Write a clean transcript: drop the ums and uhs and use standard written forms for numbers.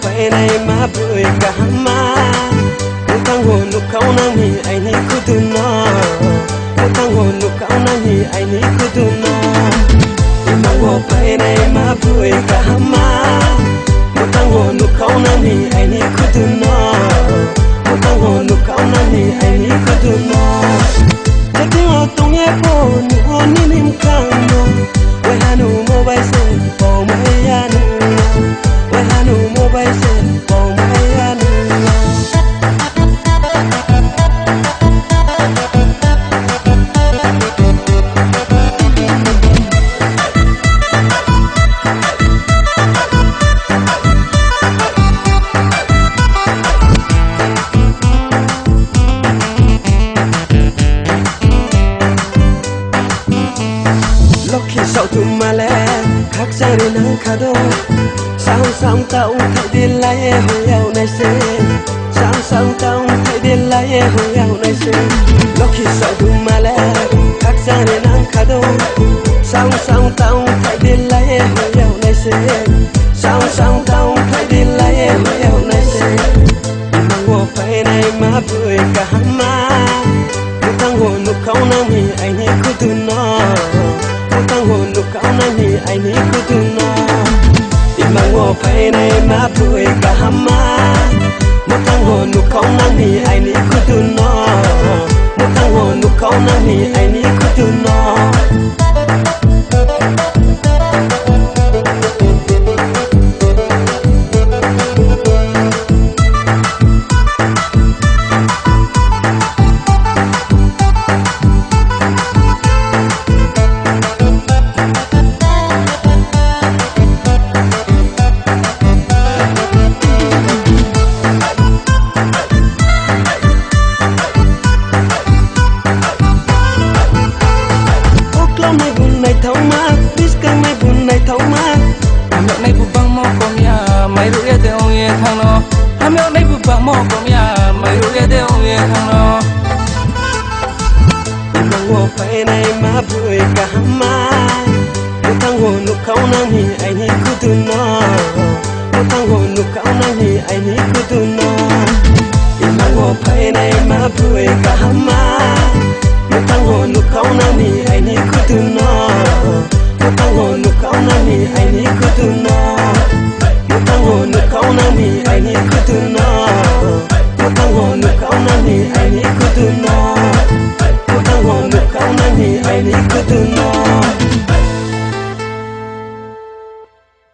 phải này mà bưởi cả mà một thằng hồn nụ khâu năng hi ai ni cứ tu nó một thằng hồn nụ khâu năng hi ai ni cứ tu nó thằng hồn phải này mà bưởi cả mà một thằng hồn nụ khâu năng hi ai ni cứ tu nó một thằng hồn nụ khâu năng hi ai ni cứ tu nó chắc tiếng họ tung nghe phố nụ hôn ni nim căng nó quay hà nụ mobile sen bỏ mấy hà nụ quay hà nụ mobile sen bỏ mấy hà nụ sau thu mà lẽ khác ra đến nắng khá đô sáng sáng tao thấy điên lại hồi eo này xe sáng sáng tao thấy điên lại hồi eo này xe lúc khi sau thu mà lẽ khác ra đến nắng khá đô sáng sáng tao thấy điên lại hồi eo này xe sáng sáng tao thấy điên lại hồi eo này xe mang hồ phải này mà bưởi cả mà một thằng hồ nụ khâu năng hi ai ni cứ tu nó thằng hồn nụ khâu năng hi ai ni cứ tu nó mang hồ phải này mà bưởi cả mà một thằng hồn nụ khâu năng hi ai ni cứ tu nó một thằng hồn nụ khâu năng hi ai ni cứ tu nó này buồn này thấu má, disco này buồn này thấu má. Hàm lượng này buồn bằng mò com ya, mày rủ ghé theo nghe thằng nó. Hàm lượng này buồn bằng mò com ya, mày rủ ghé theo nghe thằng nó. Thằng hồ phải này mà bưởi cả má. Một thằng hồ nụ khâu năng hi ai ni cứ tu nó. Một thằng hồ nụ khâu năng hi ai ni cứ tu nó. Thằng hồ phải này mà bưởi cả má.